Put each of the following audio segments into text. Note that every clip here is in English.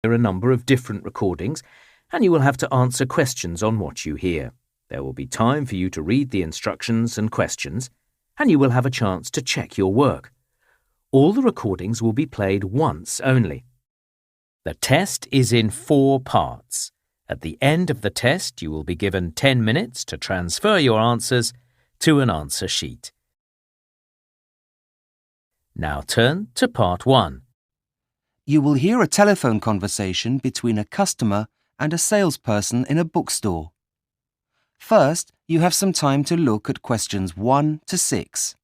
hear a number of different recordings, and you will have to answer questions on what you hear. There will be time for you to read the instructions and questions, and you will have a chance to check your work. All the recordings will be played once only. The test is in 4 parts. At the end of the test, you will be given 10 minutes to transfer your answers to an answer sheet. Now turn to part 1. You will hear a telephone conversation between a customer and a salesperson in a bookstore. First, you have some time to look at questions 1 to 6.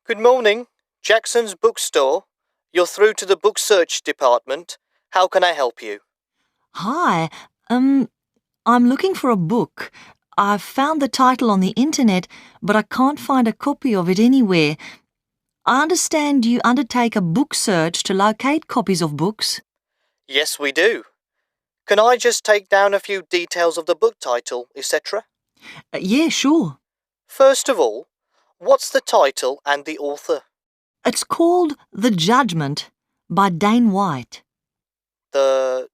Good morning, Jackson's Bookstore. You're through to the book search department. How can I help you? Hi, I'm looking for a book. I've found the title on the internet, but I can't find a copy of it anywhere. I understand you undertake a book search to locate copies of books. Yes, we do. Can I just take down a few details of the book title, etc.? Yeah, sure. First of all, what's the title and the author? It's called The Judgment by Dane White. The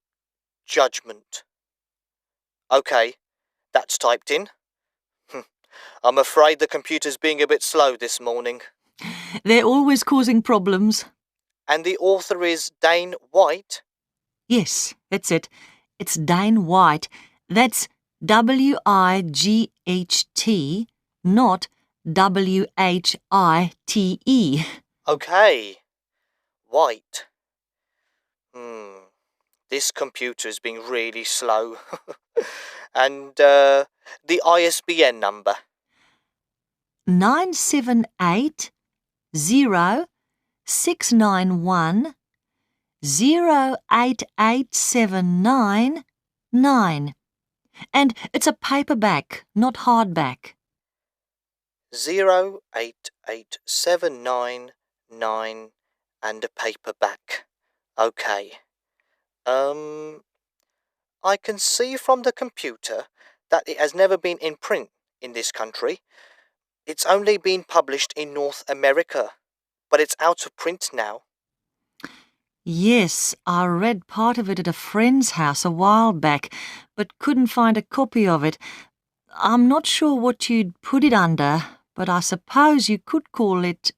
Judgment. OK, that's typed in. I'm afraid the computer's being a bit slow this morning. They're always causing problems. And the author is Dane White? Yes, that's it. It's Dane White. That's W-I-G-H-T, not W-H-I-T-E. OK. White. This computer's being really slow. And the ISBN number? 978-0-691-08879-9. And it's a paperback, not hardback. 08879 and a paperback. OK. I can see from the computer that it has never been in print in this country. It's only been published in North America, but it's out of print now. Yes, I read part of it at a friend's house a while back, but couldn't find a copy of it. I'm not sure what you'd put it under, but I suppose you could call it,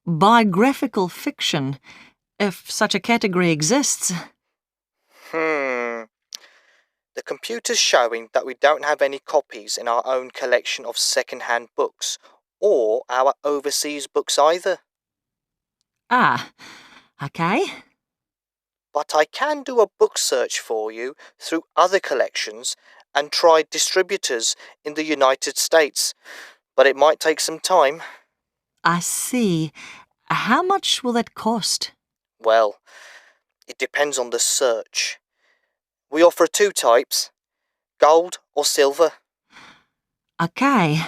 biographical fiction, if such a category exists. The computer's showing that we don't have any copies in our own collection of second-hand books, or our overseas books either. Ah, OK. But I can do a book search for you through other collections and try distributors in the United States, but it might take some time. I see. How much will that cost? Well, it depends on the search. We offer 2 types, gold or silver. OK.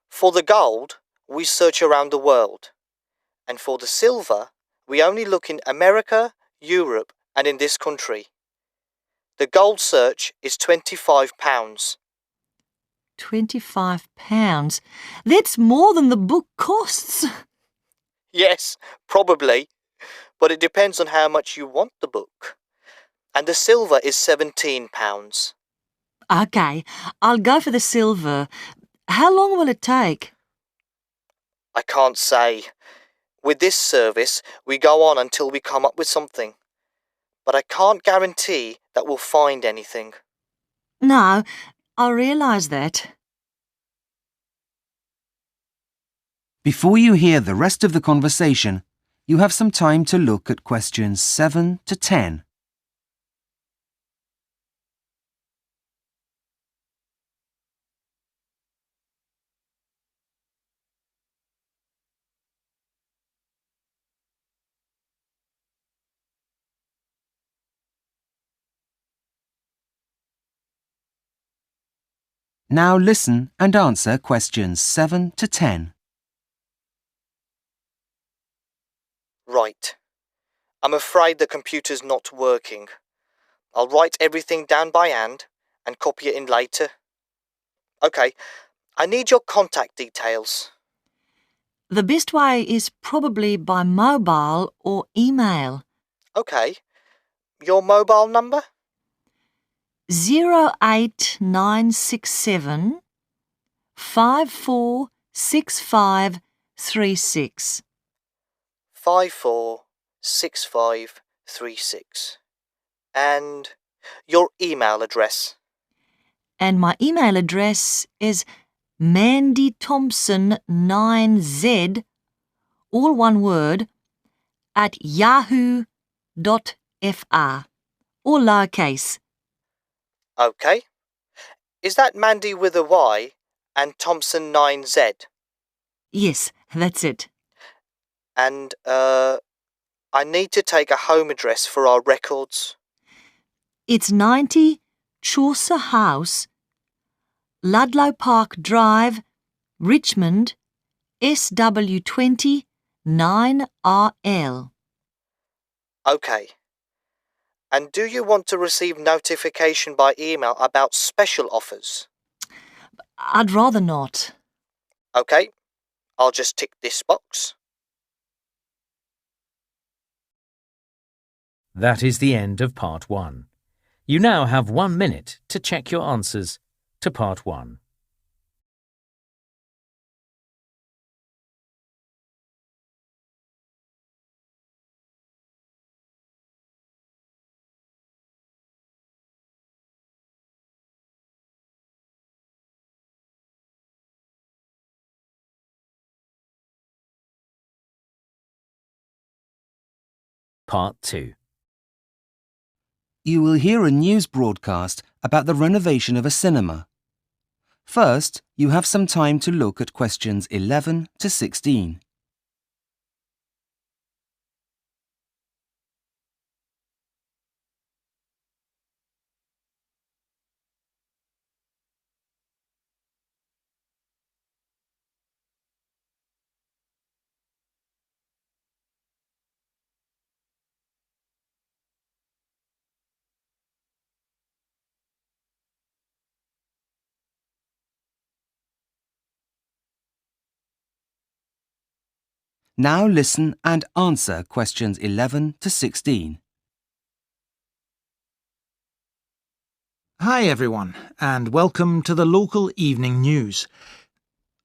For the gold, we search around the world, and for the silver, we only look in America, Europe, and in this country. The gold search is £25. £25? That's more than the book costs. Yes, probably, but it depends on how much you want the book. And the silver is £17. OK, I'll go for the silver. How long will it take? I can't say. With this service, we go on until we come up with something. But I can't guarantee that we'll find anything. No, I realise that. Before you hear the rest of the conversation, you have some time to look at questions 7 to 10. Now listen and answer questions 7 to 10. Right. I'm afraid the computer's not working. I'll write everything down by hand and copy it in later. OK, I need your contact details. The best way is probably by mobile or email. OK, your mobile number? 08967 546536. 546536. And your email address? And my email address is mandythompson9z, all one word, at yahoo.fr, all lowercase. OK. Is that Mandy with a Y and Thompson 9Z? Yes, that's it. And, I need to take a home address for our records. It's 90 Chaucer House, Ludlow Park Drive, Richmond, SW20 9RL. OK. And do you want to receive notification by email about special offers? I'd rather not. OK. I'll just tick this box. That is the end of Part 1. You now have 1 minute to check your answers to Part 1. Part 2. You will hear a news broadcast about the renovation of a cinema. First, you have some time to look at questions 11 to 16. Now listen and answer questions 11 to 16. Hi everyone, and welcome to the local evening news.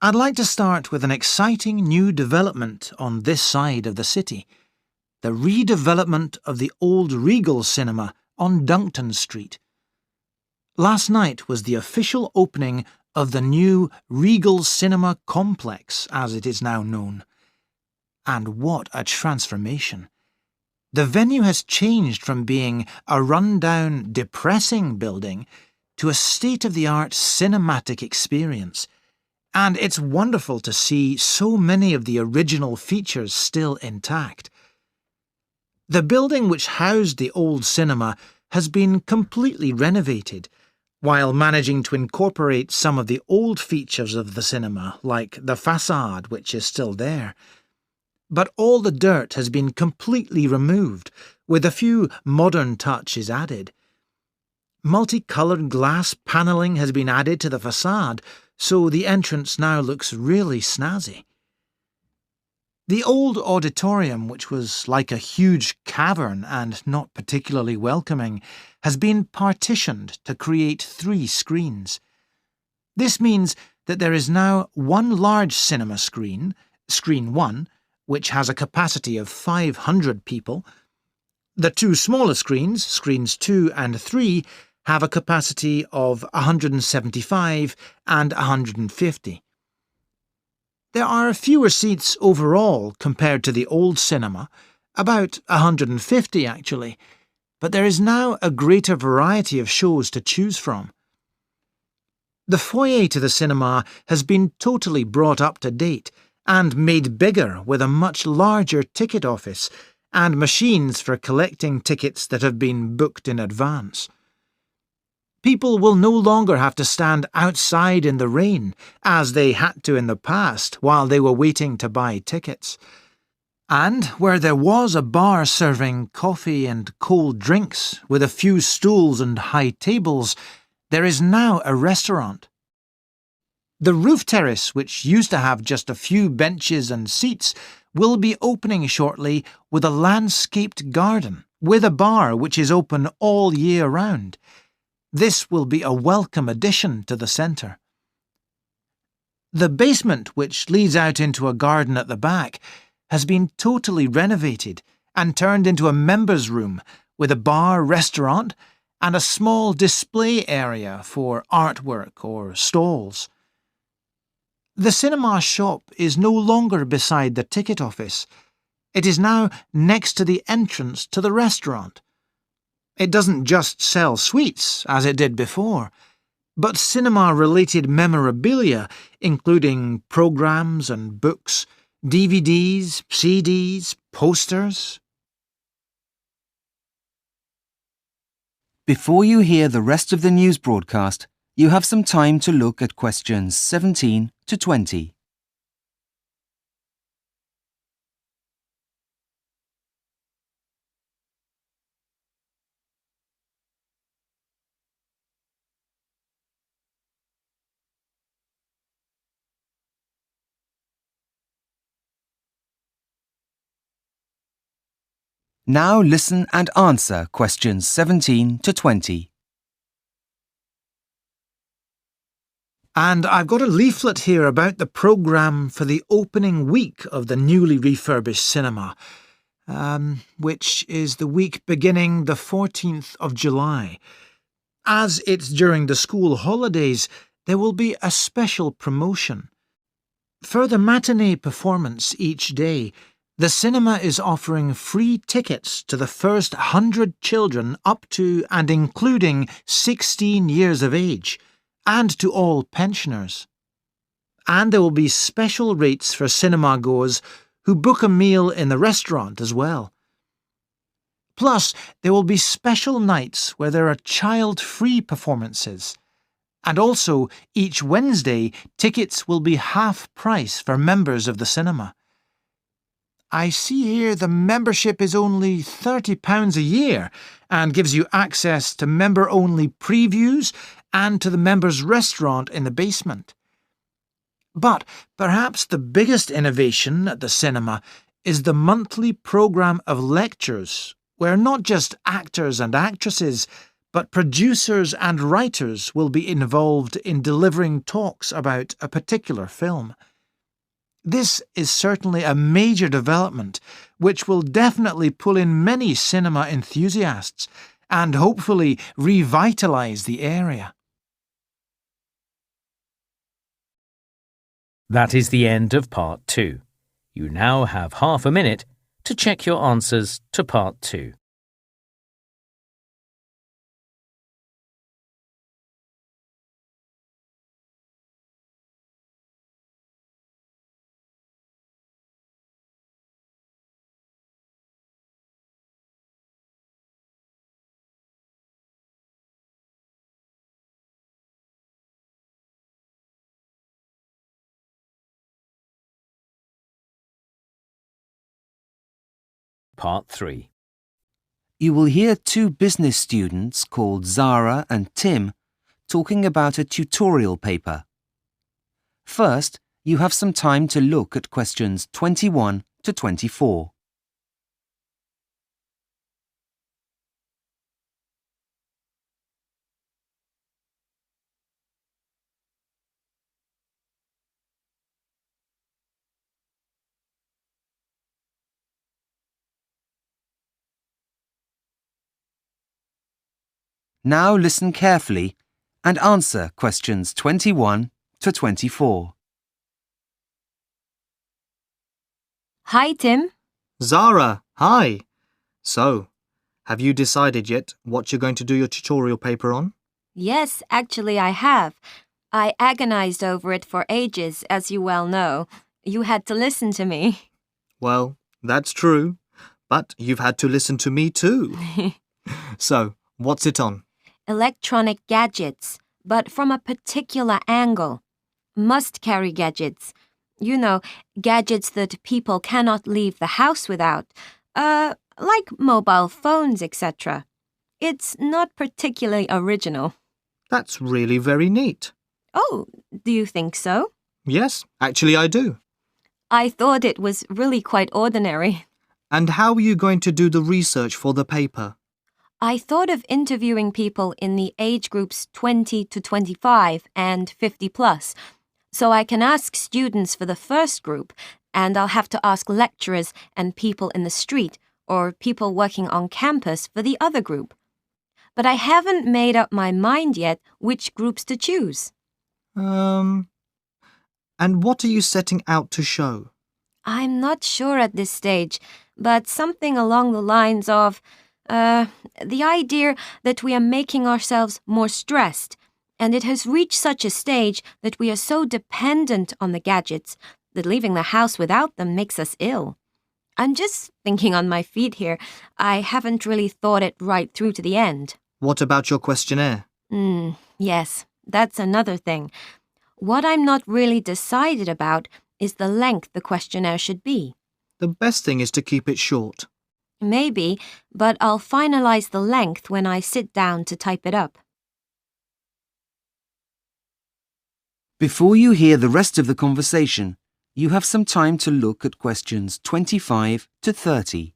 I'd like to start with an exciting new development on this side of the city. The redevelopment of the old Regal Cinema on Duncton Street. Last night was the official opening of the new Regal Cinema Complex, as it is now known. And what a transformation! The venue has changed from being a run-down, depressing building to a state-of-the-art cinematic experience. And it's wonderful to see so many of the original features still intact. The building which housed the old cinema has been completely renovated, while managing to incorporate some of the old features of the cinema, like the facade, which is still there. But all the dirt has been completely removed, with a few modern touches added. Multicoloured glass panelling has been added to the facade, so the entrance now looks really snazzy. The old auditorium, which was like a huge cavern and not particularly welcoming, has been partitioned to create 3 screens. This means that there is now one large cinema screen, Screen 1, which has a capacity of 500 people. The 2 smaller screens, Screens 2 and 3, have a capacity of 175 and 150. There are fewer seats overall compared to the old cinema, about 150 actually, but there is now a greater variety of shows to choose from. The foyer to the cinema has been totally brought up to date and made bigger with a much larger ticket office and machines for collecting tickets that have been booked in advance. People will no longer have to stand outside in the rain, as they had to in the past while they were waiting to buy tickets. And where there was a bar serving coffee and cold drinks with a few stools and high tables, there is now a restaurant. The roof terrace, which used to have just a few benches and seats, will be opening shortly with a landscaped garden, with a bar which is open all year round. This will be a welcome addition to the centre. The basement, which leads out into a garden at the back, has been totally renovated and turned into a members' room with a bar, restaurant and a small display area for artwork or stalls. The cinema shop is no longer beside the ticket office. It is now next to the entrance to the restaurant. It doesn't just sell sweets, as it did before, but cinema-related memorabilia, including programmes and books, DVDs, CDs, posters. Before you hear the rest of the news broadcast, you have some time to look at questions 17 to 20. Now listen and answer questions 17 to 20. And I've got a leaflet here about the programme for the opening week of the newly refurbished cinema, which is the week beginning the 14th of July. As it's during the school holidays, there will be a special promotion. For the matinee performance each day, the cinema is offering free tickets to the first 100 children up to and including 16 years of age, and to all pensioners. And there will be special rates for cinema goers who book a meal in the restaurant as well. Plus, there will be special nights where there are child-free performances. And also, each Wednesday, tickets will be half price for members of the cinema. I see here the membership is only £30 a year and gives you access to member-only previews and to the members' restaurant in the basement. But perhaps the biggest innovation at the cinema is the monthly programme of lectures, where not just actors and actresses, but producers and writers will be involved in delivering talks about a particular film. This is certainly a major development, which will definitely pull in many cinema enthusiasts and hopefully revitalise the area. That is the end of Part 2. You now have half a minute to check your answers to Part 2. Part 3. You will hear two business students called Zara and Tim talking about a tutorial paper. First, you have some time to look at questions 21 to 24. Now listen carefully and answer questions 21 to 24. Hi, Tim. Zara, hi. So, have you decided yet what you're going to do your tutorial paper on? Yes, actually I have. I agonized over it for ages, as you well know. You had to listen to me. Well, that's true, but you've had to listen to me too. So, what's it on? electronic gadgets, but from a particular angle. Must-carry gadgets. You know, gadgets that people cannot leave the house without. Like mobile phones, etc. It's not particularly original. That's really very neat. Oh, do you think so? Yes, actually I do. I thought it was really quite ordinary. And how are you going to do the research for the paper? I thought of interviewing people in the age groups 20 to 25 and 50 plus, so I can ask students for the first group, and I'll have to ask lecturers and people in the street or people working on campus for the other group. But I haven't made up my mind yet which groups to choose. And what are you setting out to show? I'm not sure at this stage, but something along the lines of, the idea that we are making ourselves more stressed, and it has reached such a stage that we are so dependent on the gadgets that leaving the house without them makes us ill. I'm just thinking on my feet here. I haven't really thought it right through to the end. What about your questionnaire? Yes, that's another thing. What I'm not really decided about is the length the questionnaire should be. The best thing is to keep it short. Maybe, but I'll finalize the length when I sit down to type it up. Before you hear the rest of the conversation, you have some time to look at questions 25 to 30.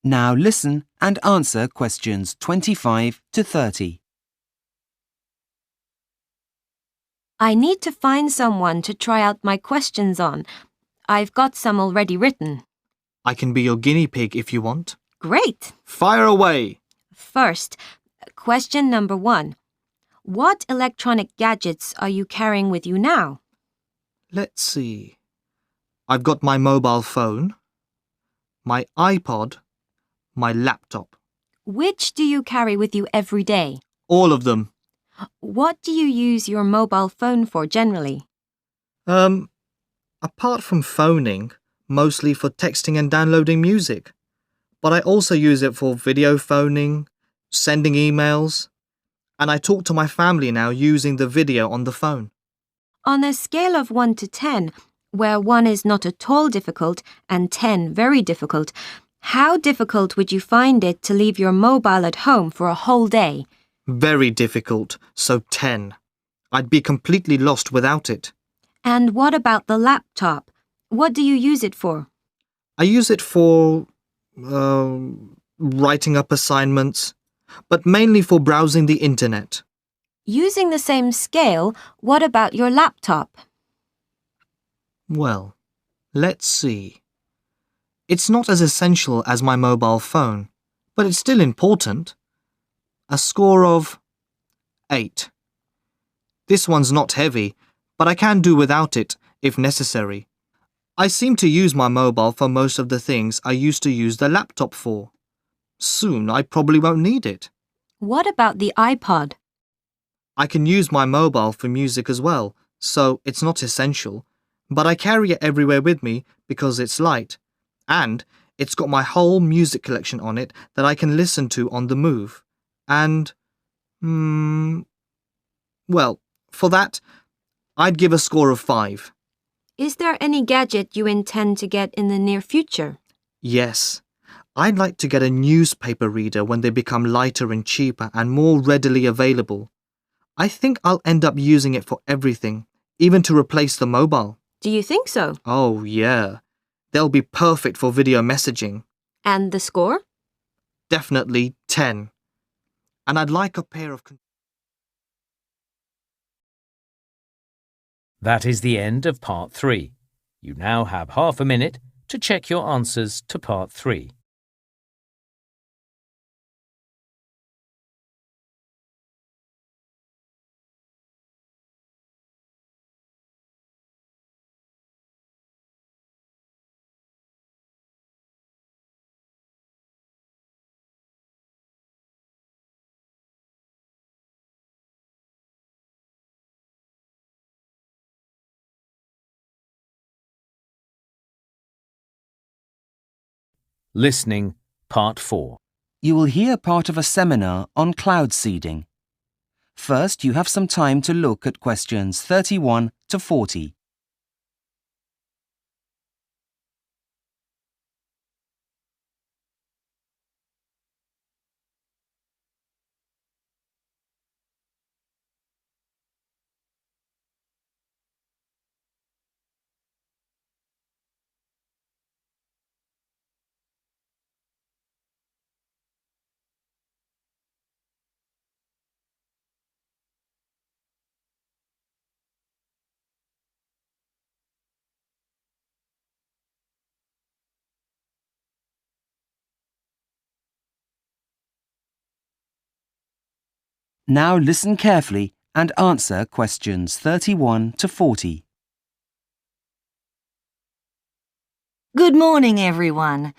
Now listen and answer questions 25 to 30. I need to find someone to try out my questions on. I've got some already written. I can be your guinea pig if you want. Great! Fire away! First, question number 1. What electronic gadgets are you carrying with you now? Let's see. I've got my mobile phone, my iPod, my laptop. Which do you carry with you every day? All of them. What do you use your mobile phone for generally? Apart from phoning, mostly for texting and downloading music. But I also use it for video phoning, sending emails, and I talk to my family now using the video on the phone. On a scale of 1 to 10, where 1 is not at all difficult and 10 very difficult, how difficult would you find it to leave your mobile at home for a whole day? Very difficult, so 10. I'd be completely lost without it. And what about the laptop? What do you use it for? I use it for writing up assignments, but mainly for browsing the internet. Using the same scale, what about your laptop? Well, let's see. It's not as essential as my mobile phone, but it's still important. A score of 8. This one's not heavy, but I can do without it if necessary. I seem to use my mobile for most of the things I used to use the laptop for. Soon I probably won't need it. What about the iPod? I can use my mobile for music as well, so it's not essential, but I carry it everywhere with me because it's light, and it's got my whole music collection on it that I can listen to on the move. And, well, for that, I'd give a score of 5. Is there any gadget you intend to get in the near future? Yes. I'd like to get a newspaper reader when they become lighter and cheaper and more readily available. I think I'll end up using it for everything, even to replace the mobile. Do you think so? Oh, yeah. They'll be perfect for video messaging. And the score? Definitely 10. And I'd like a pair of... That is the end of part 3. You now have half a minute to check your answers to part 3. Listening, Part 4. You will hear part of a seminar on cloud seeding. First, you have some time to look at questions 31 to 40. Now listen carefully and answer questions 31 to 40. Good morning, everyone.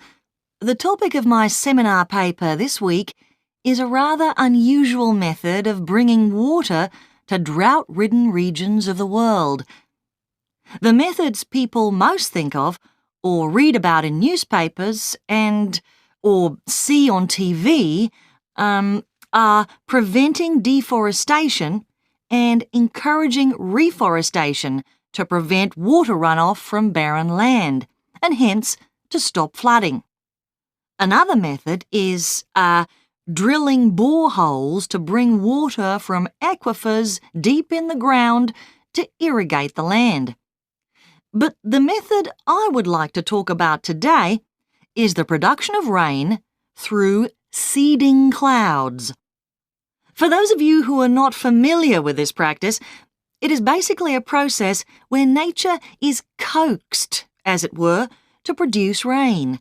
The topic of my seminar paper this week is a rather unusual method of bringing water to drought-ridden regions of the world. The methods people most think of or read about in newspapers or see on TV are preventing deforestation and encouraging reforestation to prevent water runoff from barren land and hence to stop flooding. Another method is drilling boreholes to bring water from aquifers deep in the ground to irrigate the land. But the method I would like to talk about today is the production of rain through seeding clouds. For those of you who are not familiar with this practice, it is basically a process where nature is coaxed, as it were, to produce rain.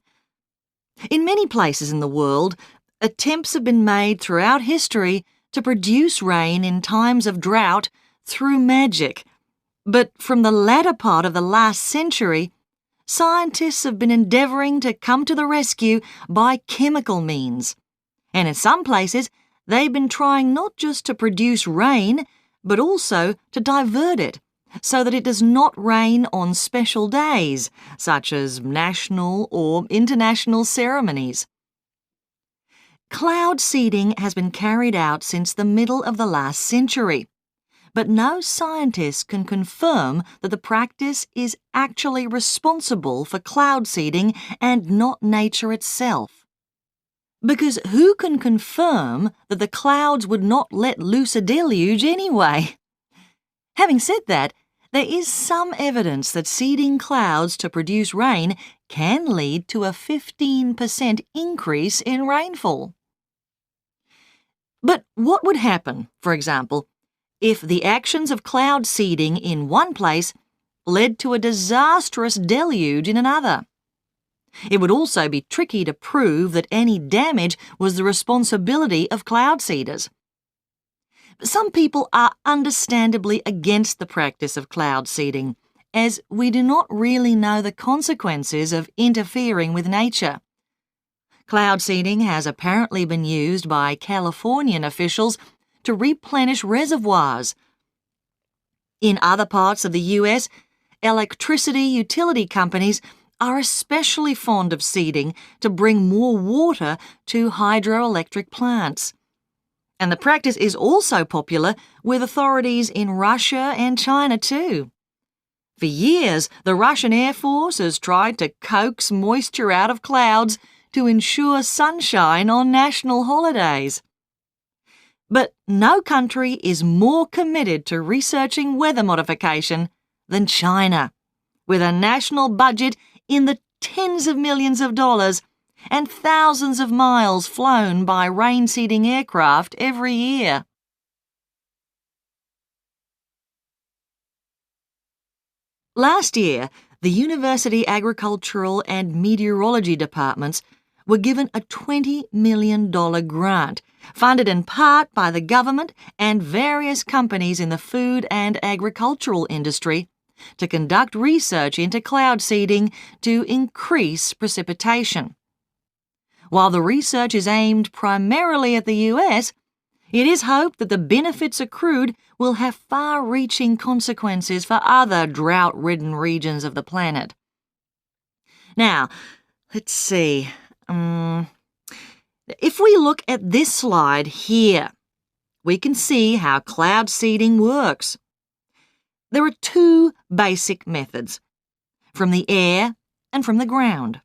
In many places in the world, attempts have been made throughout history to produce rain in times of drought through magic. But from the latter part of the last century, scientists have been endeavouring to come to the rescue by chemical means. And in some places, they've been trying not just to produce rain, but also to divert it, so that it does not rain on special days, such as national or international ceremonies. Cloud seeding has been carried out since the middle of the last century, but no scientist can confirm that the practice is actually responsible for cloud seeding and not nature itself. Because who can confirm that the clouds would not let loose a deluge anyway? Having said that, there is some evidence that seeding clouds to produce rain can lead to a 15% increase in rainfall. But what would happen, for example, if the actions of cloud seeding in one place led to a disastrous deluge in another? It would also be tricky to prove that any damage was the responsibility of cloud seeders. Some people are understandably against the practice of cloud seeding, as we do not really know the consequences of interfering with nature. Cloud seeding has apparently been used by Californian officials to replenish reservoirs. In other parts of the US, electricity utility companies are especially fond of seeding to bring more water to hydroelectric plants. And the practice is also popular with authorities in Russia and China too. For years, the Russian Air Force has tried to coax moisture out of clouds to ensure sunshine on national holidays. But no country is more committed to researching weather modification than China, with a national budget in the tens of millions of dollars and thousands of miles flown by rain-seeding aircraft every year. Last year, the University Agricultural and Meteorology departments were given a $20 million grant, funded in part by the government and various companies in the food and agricultural industry, to conduct research into cloud seeding to increase precipitation. While the research is aimed primarily at the US, it is hoped that the benefits accrued will have far-reaching consequences for other drought-ridden regions of the planet. Now, let's see. If we look at this slide here, we can see how cloud seeding works. There are two basic methods, from the air and from the ground.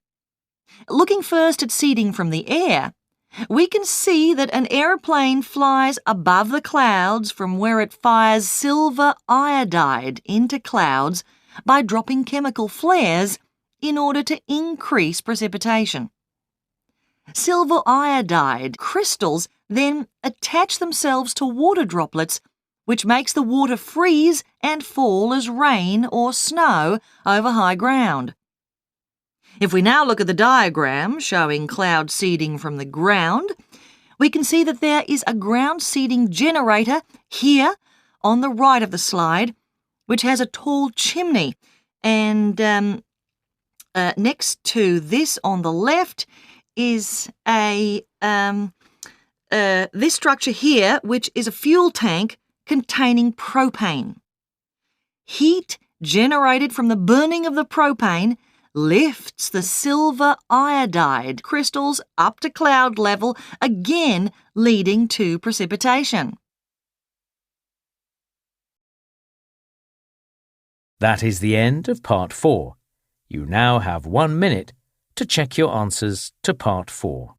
Looking first at seeding from the air, we can see that an aeroplane flies above the clouds from where it fires silver iodide into clouds by dropping chemical flares in order to increase precipitation. Silver iodide crystals then attach themselves to water droplets, which makes the water freeze and fall as rain or snow over high ground. If we now look at the diagram showing cloud seeding from the ground, we can see that there is a ground seeding generator here on the right of the slide, which has a tall chimney, and next to this on the left is this structure here, which is a fuel tank containing propane. Heat generated from the burning of the propane lifts the silver iodide crystals up to cloud level, again leading to precipitation. That is the end of Part 4. You now have 1 minute to check your answers to Part 4.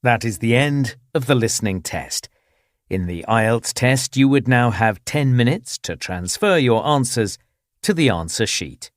That is the end of the listening test. In the Ielts test, you would now have 10 minutes to transfer your answers to the answer sheet.